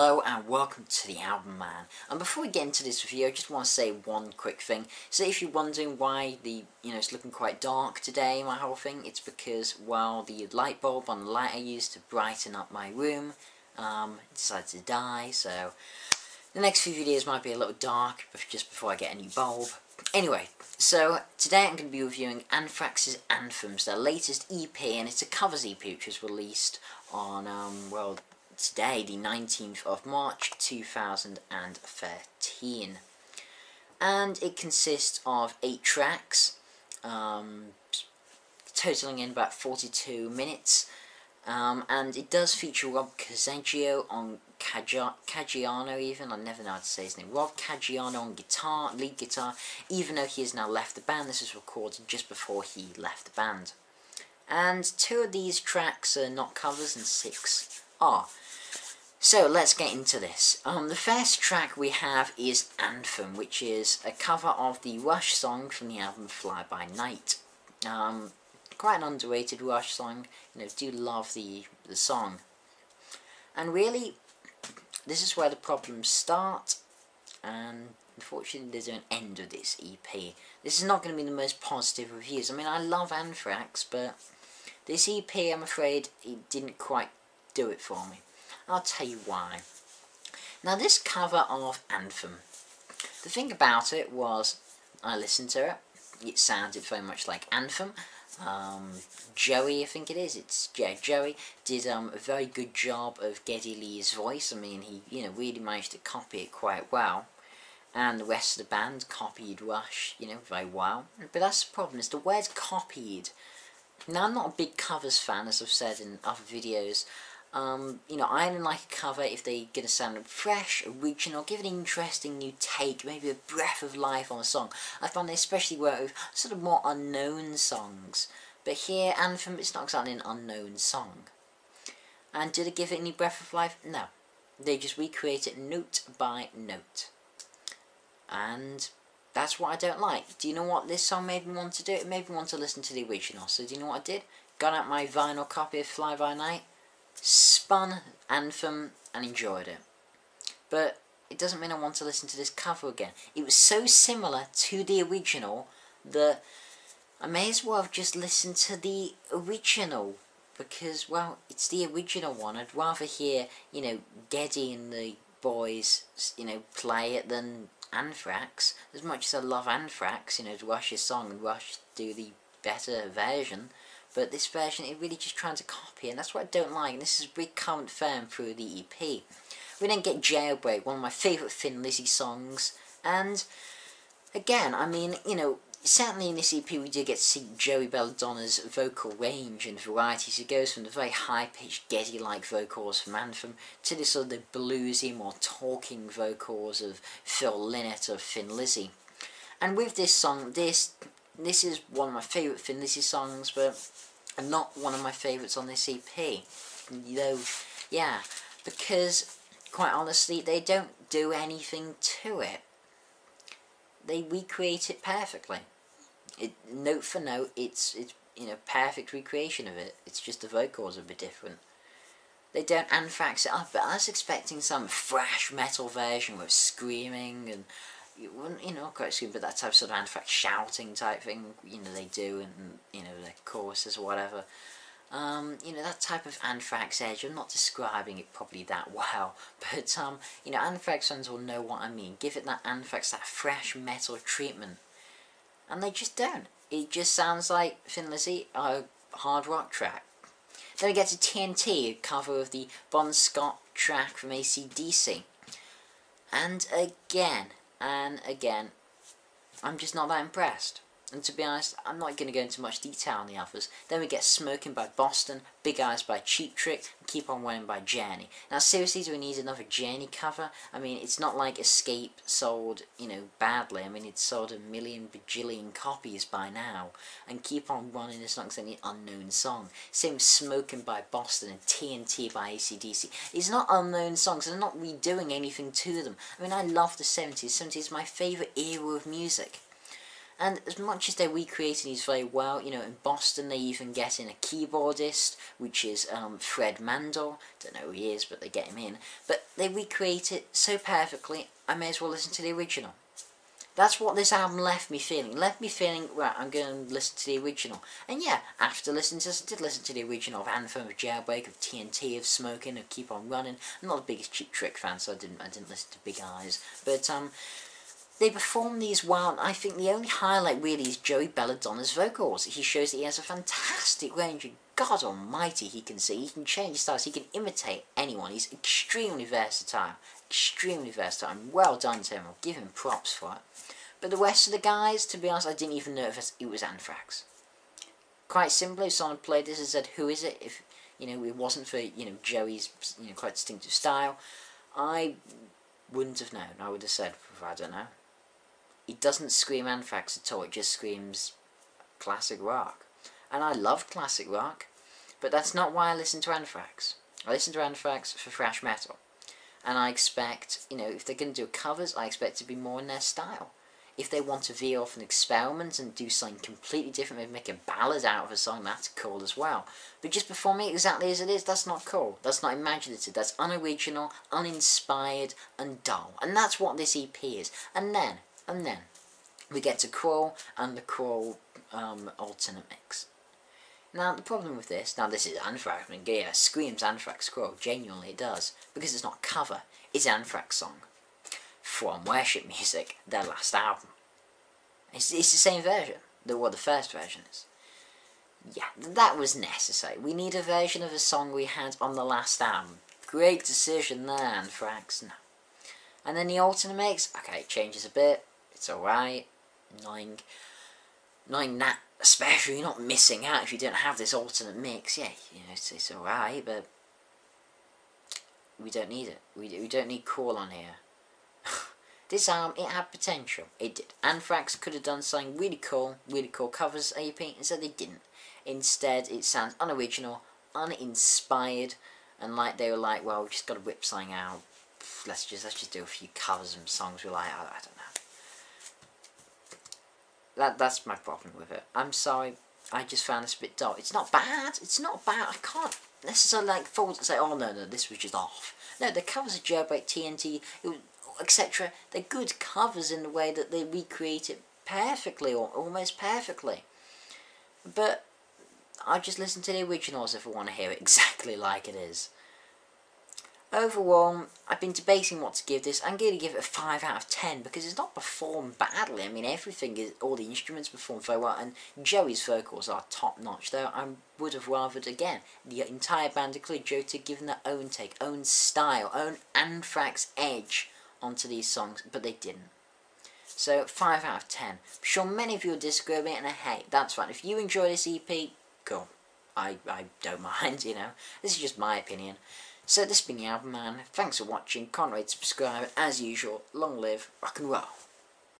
Hello and welcome to the Album Man. And before we get into this review, I just want to say one quick thing. So if you're wondering why it's looking quite dark today, my whole thing, it's because, well, the light bulb on the light I used to brighten up my room decided to die, so the next few videos might be a little dark just before I get a new bulb. Anyway, so today I'm going to be reviewing Anthrax's Anthems, their latest EP, and it's a covers EP which was released on, today, the 19th of March 2013. And it consists of 8 tracks, totaling in about 42 minutes. And it does feature Rob Caggiano on Caggiano even, I never know how to say his name, Rob Caggiano on guitar, lead guitar, even though he has now left the band. This was recorded just before he left the band. And 2 of these tracks are not covers and 6 are. So let's get into this. The first track we have is Anthem, which is a cover of the Rush song from the album Fly By Night. Quite an underrated Rush song, do love the song. And really, this is where the problems start, and unfortunately there's an end of this EP. This is not going to be the most positive reviews. I mean, I love Anthrax, but this EP, I'm afraid, it didn't quite do it for me. I'll tell you why. Now, this cover of Anthem, the thing about it was, I listened to it, it sounded very much like Anthem. Joey, I think it is, Joey did a very good job of Geddy Lee's voice. I mean, he, really managed to copy it quite well. And the rest of the band copied Rush, very well. But that's the problem, is the word copied. Now, I'm not a big covers fan, as I've said in other videos. I only like a cover if they're going to sound fresh, original, give an interesting new take, maybe a breath of life on a song. I find they especially work with sort of more unknown songs. But here, Anthem, it's not exactly an unknown song. And did it give it any breath of life? No. They just recreate it note by note. And that's what I don't like. Do you know what this song made me want to do? It made me want to listen to the original. So do you know what I did? Got out my vinyl copy of Fly By Night, spun Anthem and enjoyed it. But it doesn't mean I want to listen to this cover again. It was so similar to the original that I may as well have just listened to the original, because, well, it's the original one. I'd rather hear, Geddy and the boys, play it than Anthrax. As much as I love Anthrax, Rush's song and Rush do the better version. But this version, it really just trying to copy, and that's what I don't like. And this is a big current theme through the EP. We then get Jailbreak, one of my favourite Thin Lizzy songs. And again, I mean, certainly in this EP we do get to see Joey Belladonna's vocal range and variety. So it goes from the very high-pitched Geddy-like vocals from Anthem to the sort of the bluesy, more talking vocals of Phil Lynott of Thin Lizzy. And with this song, this is one of my favourite Thin Lizzy songs, but not one of my favourites on this EP. Though, yeah, because, quite honestly, they don't do anything to it. They recreate it perfectly. Note for note, it's perfect recreation of it. It's just the vocals are a bit different. They don't Anthrax it up, but I was expecting some thrash metal version with screaming and, not quite screaming, but that type of sort of Anthrax shouting type thing, they do, and, their choruses or whatever. That type of Anthrax edge. I'm not describing it probably that well, but, Anthrax fans will know what I mean. Give it that Anthrax, that fresh metal treatment. And they just don't. It just sounds like Thin Lizzy, a hard rock track. Then we get to t.n.t, a cover of the Bon Scott track from AC/DC. And again, I'm just not that impressed. And to be honest, I'm not going to go into much detail on the others. Then we get Smoking by Boston, Big Eyes by Cheap Trick, and Keep On Running by Journey. Now seriously, do we need another Journey cover? I mean, it's not like Escape sold, badly. I mean, it's sold a million bajillion copies by now. And Keep On Running is not exactly an unknown song. Same with Smoking by Boston and t.n.t by AC/DC. It's not unknown songs, they're not redoing anything to them. I mean, I love the 70s. 70s is my favourite era of music. And as much as they're recreating these very well, you know, in Boston they even get in a keyboardist, which is Fred Mandel. Don't know who he is, but they get him in. But they recreate it so perfectly, I may as well listen to the original. That's what this album left me feeling. Left me feeling, right, I'm going to listen to the original. And yeah, after listening to this, I did listen to the original of Anthem, of Jailbreak, of t.n.t, of Smoking, of Keep On Running. I'm not the biggest Cheap Trick fan, so I didn't listen to Big Eyes. But they perform these well, and I think the only highlight really is Joey Belladonna's vocals. He shows that he has a fantastic range, and God almighty he can sing, he can change styles, he can imitate anyone. He's extremely versatile, and well done to him. I'll give him props for it. But the rest of the guys, to be honest, I didn't even know if it was Anthrax. Quite simply, if someone played this and said, who is it, if, you know, it wasn't for, you know, Joey's, you know, quite distinctive style, I wouldn't have known. I would have said, I don't know. It doesn't scream Anthrax at all, it just screams classic rock. And I love classic rock, but that's not why I listen to Anthrax. I listen to Anthrax for thrash metal. And I expect, you know, if they're going to do covers, I expect it to be more in their style. If they want to veer off and experiment and do something completely different, maybe make a ballad out of a song, that's cool as well. But just performing it exactly as it is, that's not cool. That's not imaginative. That's unoriginal, uninspired, and dull. And that's what this EP is. And then we get to Crawl and the Crawl alternate mix. Now, the problem with this, this is Anthrax, I mean, yeah, screams Anthrax Crawl, genuinely it does, because it's not a cover, it's an Anthrax song from Worship Music, their last album. It's the same version, what the first version is. Yeah, that was necessary. We need a version of a song we had on the last album. Great decision there, Anthrax. No. And then the alternate mix, okay, it changes a bit, it's alright, annoying that, especially you're not missing out if you don't have this alternate mix. Yeah, you know, it's alright, but we don't need it. We don't need Crawl on here. This album, it had potential. It did. Anthrax could have done something really cool covers EP, instead they didn't. Instead, it sounds unoriginal, uninspired, and like they were like, well, we've just got to whip something out. Let's just do a few covers and songs we like. I don't know. That's my problem with it. I'm sorry, I just found this a bit dull. It's not bad, I can't necessarily like fault and say, oh no, this was just off. No, the covers of Jailbreak, t.n.t, etc., they're good covers in the way that they recreate it perfectly, or almost perfectly. But I just listen to the originals if I want to hear it exactly like it is. Overall, I've been debating what to give this. I'm going to give it a 5 out of 10 because it's not performed badly. I mean, all the instruments perform very well, and Joey's vocals are top notch. Though I would have rathered, again, the entire band, including Joe, to give them their own take, own style, own Anthrax edge onto these songs, but they didn't. So 5 out of 10. I'm sure many of you will disagree with me, and hey, that's fine. If you enjoy this EP, cool. I don't mind, you know. This is just my opinion. So this has been the Album Man. Thanks for watching. Can't wait to subscribe. As usual, long live rock and roll.